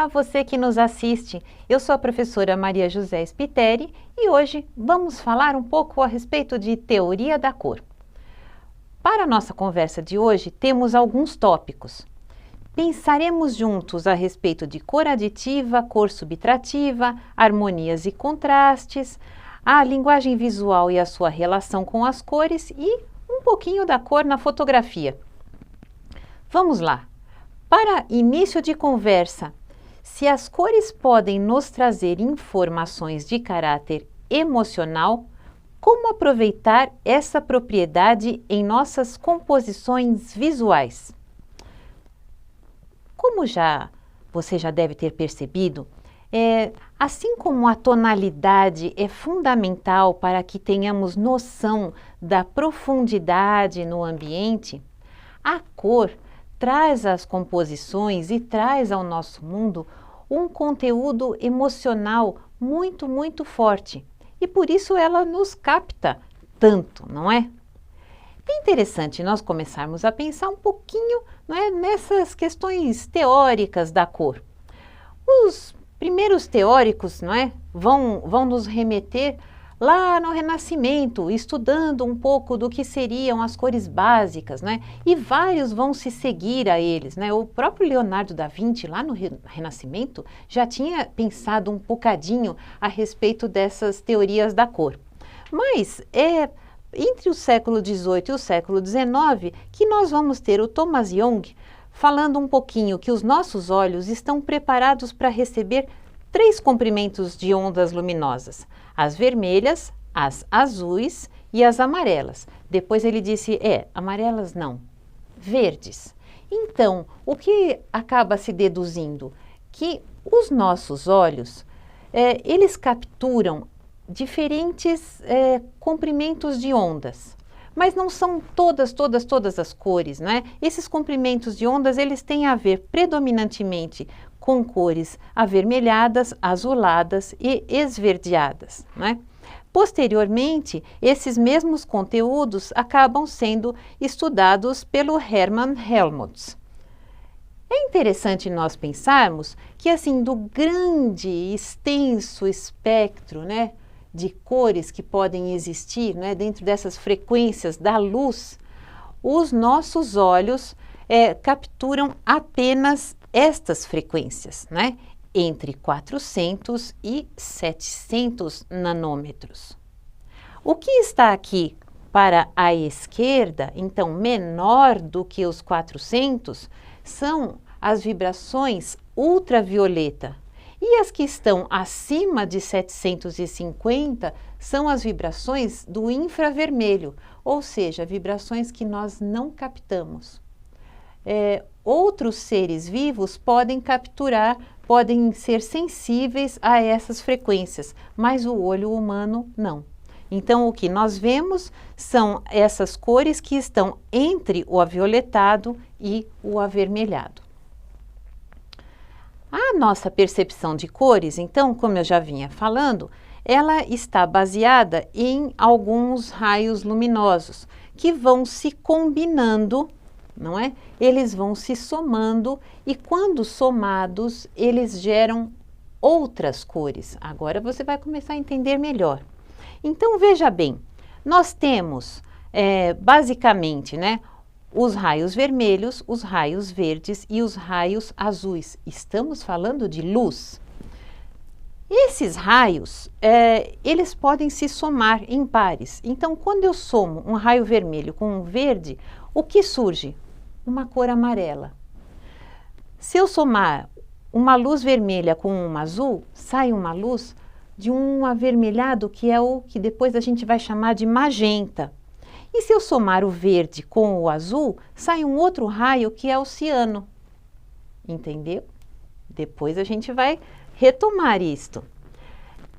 Olá, você que nos assiste. Eu sou a professora Maria José Spiteri e hoje vamos falar um pouco a respeito de teoria da cor. Para a nossa conversa de hoje, temos alguns tópicos. Pensaremos juntos a respeito de cor aditiva, cor subtrativa, harmonias e contrastes, a linguagem visual e a sua relação com as cores e um pouquinho da cor na fotografia. Vamos lá. Para início de conversa, se as cores podem nos trazer informações de caráter emocional, como aproveitar essa propriedade em nossas composições visuais? Como você já deve ter percebido, assim como a tonalidade é fundamental para que tenhamos noção da profundidade no ambiente, a cor traz às composições e traz ao nosso mundo um conteúdo emocional muito forte. E por isso ela nos capta tanto, não é? É interessante nós começarmos a pensar um pouquinho, não é, nessas questões teóricas da cor. Os primeiros teóricos, não é, vão nos remeter lá no Renascimento, estudando um pouco do que seriam as cores básicas, né? E vários vão se seguir a eles, né? O próprio Leonardo da Vinci, lá no Renascimento, já tinha pensado um bocadinho a respeito dessas teorias da cor. Mas entre o século XVIII e o século XIX que nós vamos ter o Thomas Young falando um pouquinho que os nossos olhos estão preparados para receber 3 comprimentos de ondas luminosas: as vermelhas, as azuis e as amarelas. Depois ele disse, amarelas não, verdes. Então, o que acaba se deduzindo? Que os nossos olhos, eles capturam diferentes comprimentos de ondas. Mas não são todas as cores, né? Esses comprimentos de ondas, eles têm a ver predominantemente com cores avermelhadas, azuladas e esverdeadas, né? Posteriormente, esses mesmos conteúdos acabam sendo estudados pelo Hermann Helmholtz. É interessante nós pensarmos que, assim, do grande, extenso espectro, né, de cores que podem existir, né, dentro dessas frequências da luz, os nossos olhos capturam apenas estas frequências, né, entre 400 e 700 nanômetros. O que está aqui para a esquerda, então menor do que os 400, são as vibrações ultravioleta. E as que estão acima de 750 são as vibrações do infravermelho, ou seja, vibrações que nós não captamos. Outros seres vivos podem capturar, podem ser sensíveis a essas frequências, mas o olho humano não. Então, o que nós vemos são essas cores que estão entre o avioletado e o avermelhado. A nossa percepção de cores, então, como eu já vinha falando, ela está baseada em alguns raios luminosos que vão se combinando, não é? Eles vão se somando e quando somados, eles geram outras cores. Agora você vai começar a entender melhor. Então, veja bem, nós temos basicamente, né, os raios vermelhos, os raios verdes e os raios azuis. Estamos falando de luz. Esses raios, eles podem se somar em pares. Então, quando eu somo um raio vermelho com um verde, o que surge? Uma cor amarela. Se eu somar uma luz vermelha com uma azul, sai uma luz de um avermelhado que é o que depois a gente vai chamar de magenta. E se eu somar o verde com o azul, sai um outro raio que é o ciano. Entendeu? Depois a gente vai retomar isto.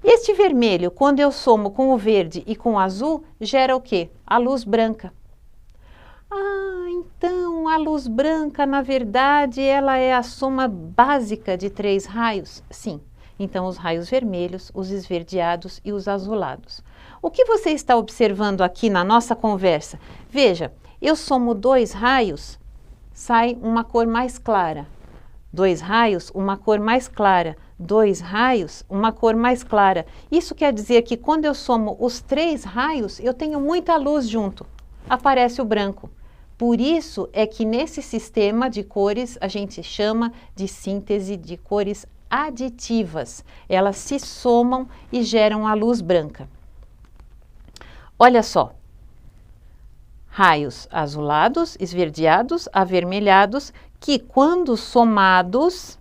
Este vermelho, quando eu somo com o verde e com o azul, gera o quê? A luz branca. Então a luz branca, na verdade, ela é a soma básica de 3 raios? Sim. Então, os raios vermelhos, os esverdeados e os azulados. O que você está observando aqui na nossa conversa? Veja, eu somo 2 raios, sai uma cor mais clara. 2 raios, uma cor mais clara. 2 raios, uma cor mais clara. Isso quer dizer que quando eu somo os 3 raios, eu tenho muita luz junto. Aparece o branco. Por isso é que nesse sistema de cores a gente chama de síntese de cores aditivas. Elas se somam e geram a luz branca. Olha só. Raios azulados, esverdeados, avermelhados, que quando somados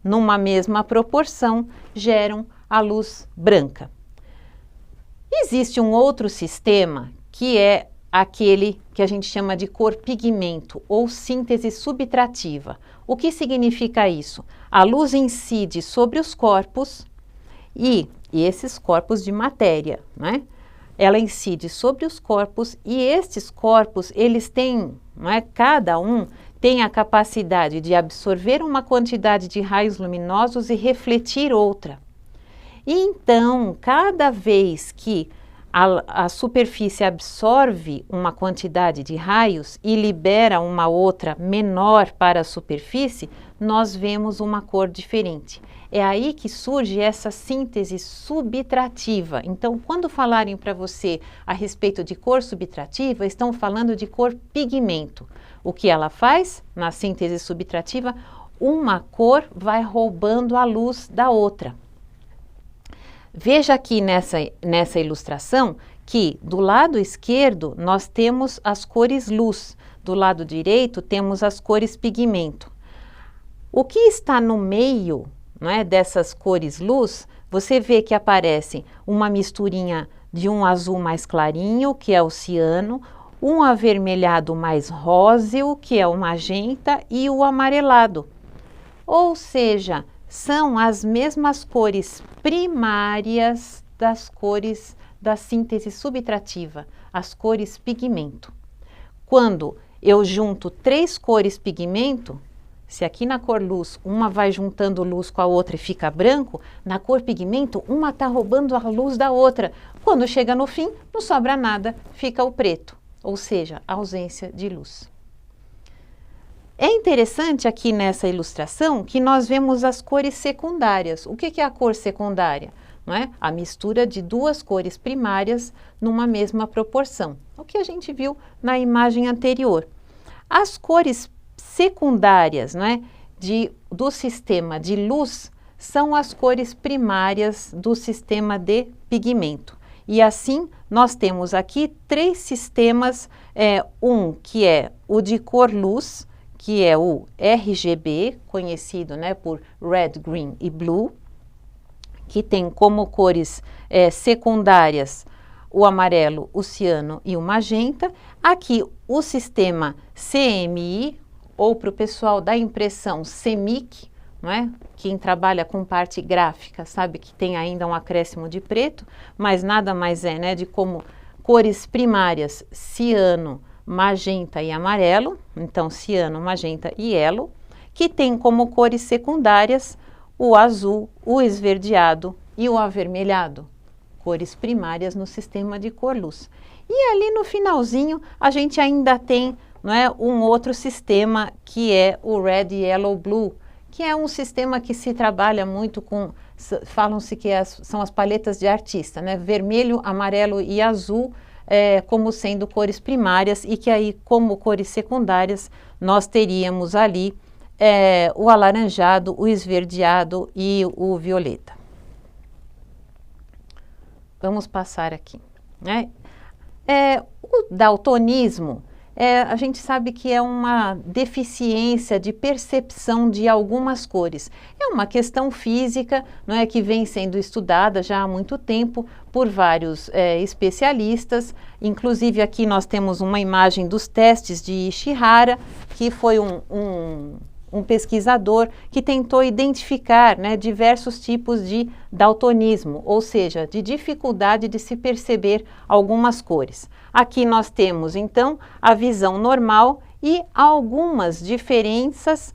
numa mesma proporção geram a luz branca. Existe um outro sistema que é aquele que a gente chama de cor pigmento ou síntese subtrativa. O que significa isso? A luz incide sobre os corpos e esses corpos de matéria, né? Ela incide sobre os corpos e estes corpos, eles têm, não é? Cada um tem a capacidade de absorver uma quantidade de raios luminosos e refletir outra. E então, cada vez que a superfície absorve uma quantidade de raios e libera uma outra menor para a superfície, nós vemos uma cor diferente. É aí que surge essa síntese subtrativa. Então, quando falarem para você a respeito de cor subtrativa, estão falando de cor pigmento. O que ela faz na síntese subtrativa? Uma cor vai roubando a luz da outra. Veja aqui nessa ilustração que do lado esquerdo nós temos as cores luz, do lado direito temos as cores pigmento. O que está no meio, não é, dessas cores luz, você vê que aparece uma misturinha de um azul mais clarinho, que é o ciano, um avermelhado mais róseo, que é o magenta, e o amarelado. Ou seja, são as mesmas cores primárias das cores da síntese subtrativa, as cores pigmento. Quando eu junto 3 cores pigmento, se aqui na cor luz uma vai juntando luz com a outra e fica branco, na cor pigmento uma está roubando a luz da outra. Quando chega no fim, não sobra nada, fica o preto, ou seja, a ausência de luz. É interessante aqui nessa ilustração que nós vemos as cores secundárias. O que é a cor secundária? Não é? A mistura de 2 cores primárias numa mesma proporção. O que a gente viu na imagem anterior. As cores secundárias, não é, do sistema de luz são as cores primárias do sistema de pigmento. E assim nós temos aqui 3 sistemas, um que é o de cor luz, que é o RGB, conhecido, né, por Red, Green e Blue, que tem como cores secundárias o amarelo, o ciano e o magenta. Aqui o sistema CMI, ou para o pessoal da impressão CMYK, não é? Quem trabalha com parte gráfica sabe que tem ainda um acréscimo de preto, mas nada mais é, né, de como cores primárias ciano, magenta e amarelo, então ciano, magenta e yellow, que tem como cores secundárias o azul, o esverdeado e o avermelhado, cores primárias no sistema de cor luz. E ali no finalzinho a gente ainda tem, não é, um outro sistema que é o red, yellow, blue, que é um sistema que se trabalha muito com, falam-se que são as paletas de artista, né, vermelho, amarelo e azul, como sendo cores primárias, e que aí, como cores secundárias, nós teríamos ali o alaranjado, o esverdeado e o violeta. Vamos passar aqui, né? O daltonismo, a gente sabe que é uma deficiência de percepção de algumas cores. É uma questão física, não é, que vem sendo estudada já há muito tempo por vários especialistas. Inclusive aqui nós temos uma imagem dos testes de Ishihara, que foi um pesquisador que tentou identificar, né, diversos tipos de daltonismo, ou seja, de dificuldade de se perceber algumas cores. Aqui nós temos, então, a visão normal e algumas diferenças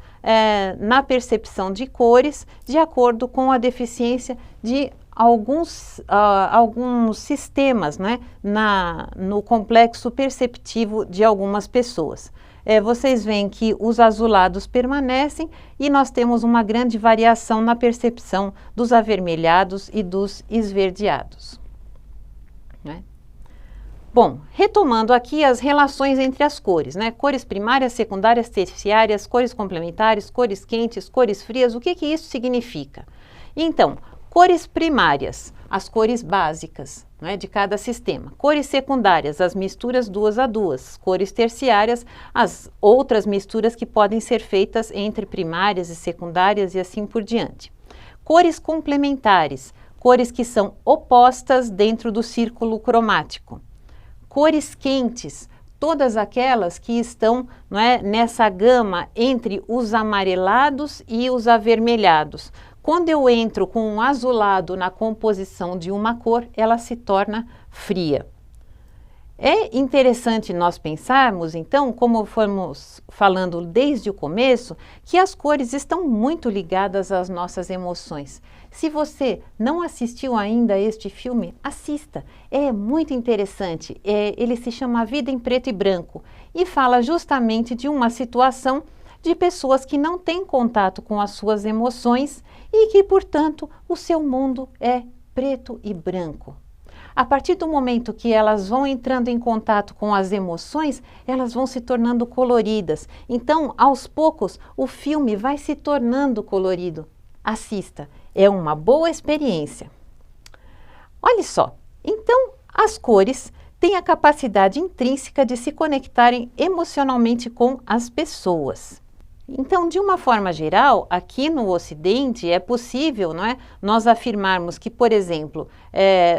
na percepção de cores, de acordo com a deficiência de alguns sistemas, né, no complexo perceptivo de algumas pessoas. vocês veem que os azulados permanecem e nós temos uma grande variação na percepção dos avermelhados e dos esverdeados, né? Bom, retomando aqui as relações entre as cores, né? Cores primárias, secundárias, terciárias, cores complementares, cores quentes, cores frias, o que que isso significa? Então, cores primárias, as cores básicas, né, de cada sistema. Cores secundárias, as misturas 2 a 2. Cores terciárias, as outras misturas que podem ser feitas entre primárias e secundárias e assim por diante. Cores complementares, cores que são opostas dentro do círculo cromático. Cores quentes, todas aquelas que estão, não é, nessa gama entre os amarelados e os avermelhados. Quando eu entro com um azulado na composição de uma cor, ela se torna fria. É interessante nós pensarmos, então, como fomos falando desde o começo, que as cores estão muito ligadas às nossas emoções. Se você não assistiu ainda a este filme, assista. É muito interessante. Ele se chama A Vida em Preto e Branco e fala justamente de uma situação de pessoas que não têm contato com as suas emoções e que, portanto, o seu mundo é preto e branco. A partir do momento que elas vão entrando em contato com as emoções, elas vão se tornando coloridas. Então, aos poucos, o filme vai se tornando colorido. Assista, é uma boa experiência. Olha só, então as cores têm a capacidade intrínseca de se conectarem emocionalmente com as pessoas. Então, de uma forma geral, aqui no Ocidente é possível, não é, nós afirmarmos que, por exemplo,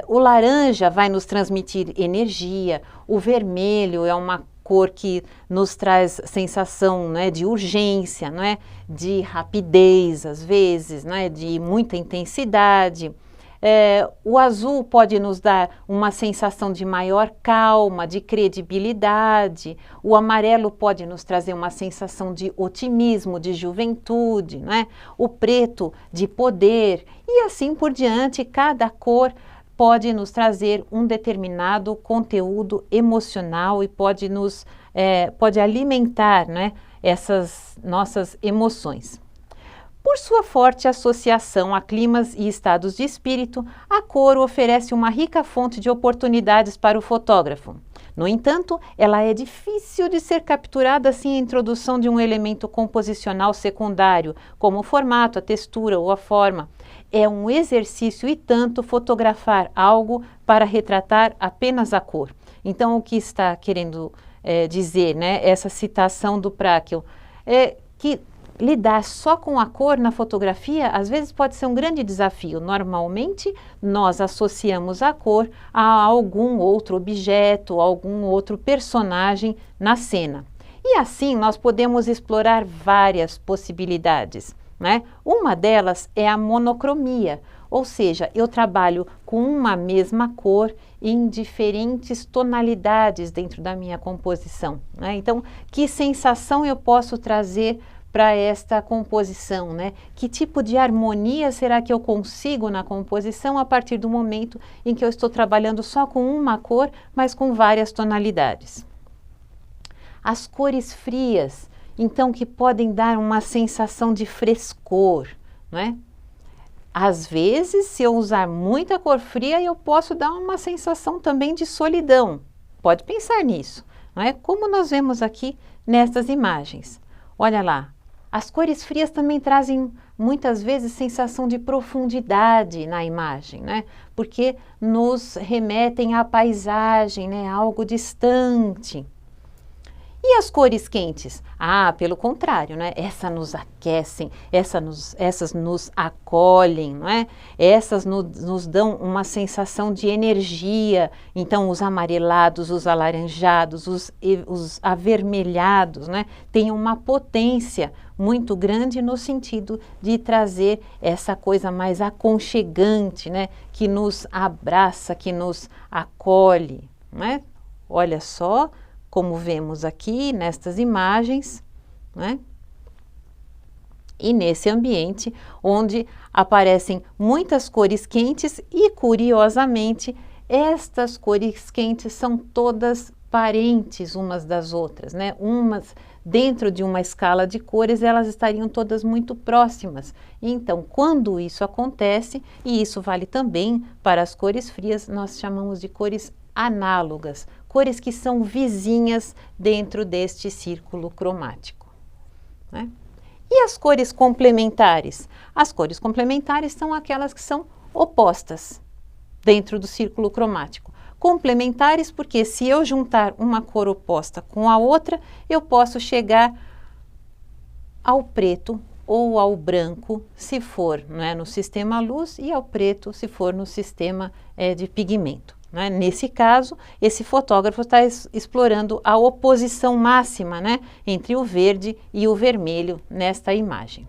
o laranja vai nos transmitir energia, o vermelho é uma cor que nos traz sensação, não é, de urgência, não é, de rapidez, às vezes, não é, de muita intensidade. O azul pode nos dar uma sensação de maior calma, de credibilidade. O amarelo pode nos trazer uma sensação de otimismo, de juventude, não é? O preto de poder e assim por diante. Cada cor pode nos trazer um determinado conteúdo emocional e pode alimentar, não é, essas nossas emoções. Por sua forte associação a climas e estados de espírito, a cor oferece uma rica fonte de oportunidades para o fotógrafo. No entanto, ela é difícil de ser capturada sem a introdução de um elemento composicional secundário, como o formato, a textura ou a forma. É um exercício e tanto fotografar algo para retratar apenas a cor. Então, o que está querendo dizer, né, essa citação do Práquel, é que lidar só com a cor na fotografia, às vezes pode ser um grande desafio. Normalmente, nós associamos a cor a algum outro objeto, algum outro personagem na cena. E assim, nós podemos explorar várias possibilidades, né? Uma delas é a monocromia, ou seja, eu trabalho com uma mesma cor em diferentes tonalidades dentro da minha composição, né? Então, que sensação eu posso trazer para esta composição, né? Que tipo de harmonia será que eu consigo na composição a partir do momento em que eu estou trabalhando só com uma cor, mas com várias tonalidades? As cores frias, então, que podem dar uma sensação de frescor, não é? Às vezes, se eu usar muita cor fria, eu posso dar uma sensação também de solidão. Pode pensar nisso, não é? Como nós vemos aqui nestas imagens. Olha lá. As cores frias também trazem muitas vezes sensação de profundidade na imagem, né? Porque nos remetem à paisagem, né? Algo distante. E as cores quentes? Ah, pelo contrário, né? Essas nos aquecem, essas nos acolhem, não é? Essas nos dão uma sensação de energia. Então, os amarelados, os alaranjados, os avermelhados, né? Têm uma potência muito grande no sentido de trazer essa coisa mais aconchegante, né? Que nos abraça, que nos acolhe, né? Olha só como vemos aqui nestas imagens, né? E nesse ambiente onde aparecem muitas cores quentes e, curiosamente, estas cores quentes são todas parentes umas das outras, né? Umas dentro de uma escala de cores, elas estariam todas muito próximas. Então, quando isso acontece, e isso vale também para as cores frias, nós chamamos de cores análogas, cores que são vizinhas dentro deste círculo cromático, né? E as cores complementares? As cores complementares são aquelas que são opostas dentro do círculo cromático. Complementares porque se eu juntar uma cor oposta com a outra, eu posso chegar ao preto ou ao branco, se for, né, no sistema luz, e ao preto, se for no sistema de pigmento, né? Nesse caso, esse fotógrafo está explorando a oposição máxima, né, entre o verde e o vermelho nesta imagem.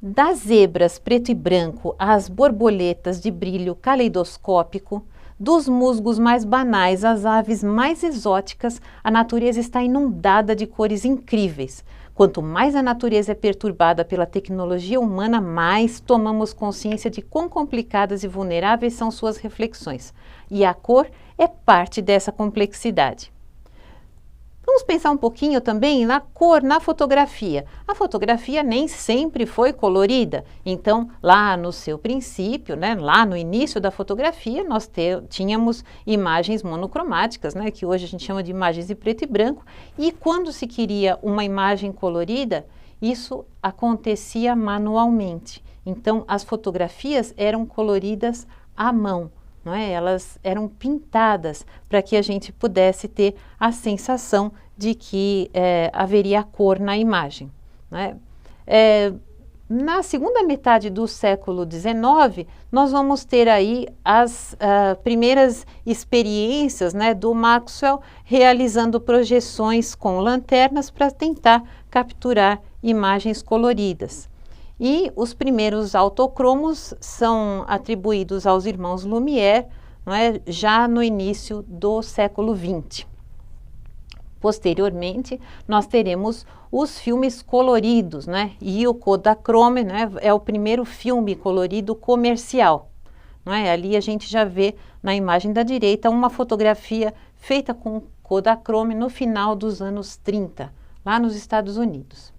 Das zebras preto e branco às borboletas de brilho caleidoscópico, dos musgos mais banais às aves mais exóticas, a natureza está inundada de cores incríveis. Quanto mais a natureza é perturbada pela tecnologia humana, mais tomamos consciência de quão complicadas e vulneráveis são suas reflexões. E a cor é parte dessa complexidade. Vamos pensar um pouquinho também na cor na fotografia. A fotografia nem sempre foi colorida. Então, lá no seu princípio, né, lá no início da fotografia, nós tínhamos imagens monocromáticas, né, que hoje a gente chama de imagens em preto e branco. E quando se queria uma imagem colorida, isso acontecia manualmente. Então, as fotografias eram coloridas à mão. Não é? Elas eram pintadas para que a gente pudesse ter a sensação de que haveria cor na imagem. Não é? Na segunda metade do século XIX, nós vamos ter aí as primeiras experiências, né, do Maxwell realizando projeções com lanternas para tentar capturar imagens coloridas. E os primeiros autocromos são atribuídos aos irmãos Lumière, não é? Já no início do século XX. Posteriormente, nós teremos os filmes coloridos, né? E o Kodachrome, né, é o primeiro filme colorido comercial. Não é? Ali a gente já vê na imagem da direita uma fotografia feita com Kodachrome no final dos anos 30, lá nos Estados Unidos.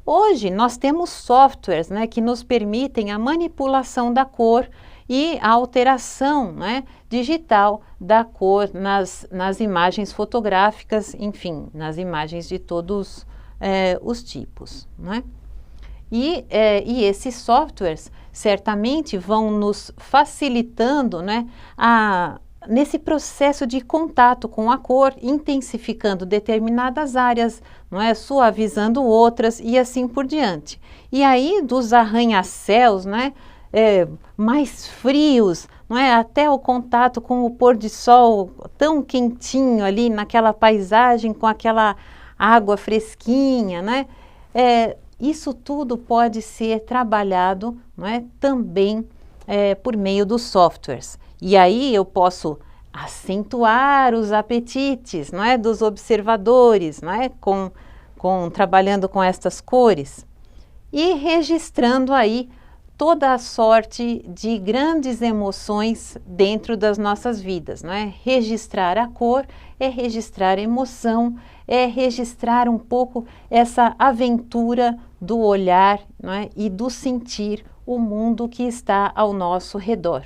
Hoje nós temos softwares, né, que nos permitem a manipulação da cor e a alteração, né, digital da cor nas imagens fotográficas, enfim, nas imagens de todos os tipos, né? E esses softwares certamente vão nos facilitando, né, nesse processo de contato com a cor, intensificando determinadas áreas, não é? Suavizando outras e assim por diante. E aí dos arranha-céus, né, mais frios, não é? Até o contato com o pôr de sol tão quentinho ali naquela paisagem com aquela água fresquinha, né? Isso tudo pode ser trabalhado, não é? Também por meio dos softwares. E aí eu posso acentuar os apetites, não é, dos observadores, não é, trabalhando com estas cores e registrando aí toda a sorte de grandes emoções dentro das nossas vidas, não é? Registrar a cor é registrar emoção, é registrar um pouco essa aventura do olhar, não é, e do sentir o mundo que está ao nosso redor.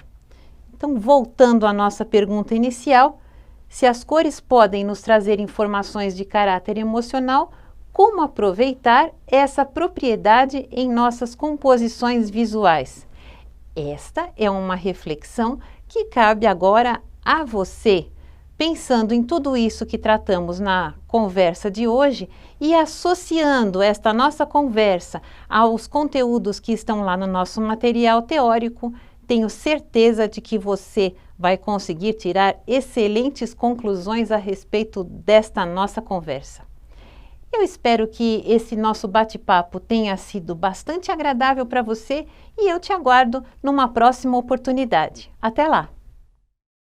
Então, voltando à nossa pergunta inicial, se as cores podem nos trazer informações de caráter emocional, como aproveitar essa propriedade em nossas composições visuais? Esta é uma reflexão que cabe agora a você, pensando em tudo isso que tratamos na conversa de hoje e associando esta nossa conversa aos conteúdos que estão lá no nosso material teórico. Tenho certeza de que você vai conseguir tirar excelentes conclusões a respeito desta nossa conversa. Eu espero que esse nosso bate-papo tenha sido bastante agradável para você e eu te aguardo numa próxima oportunidade. Até lá!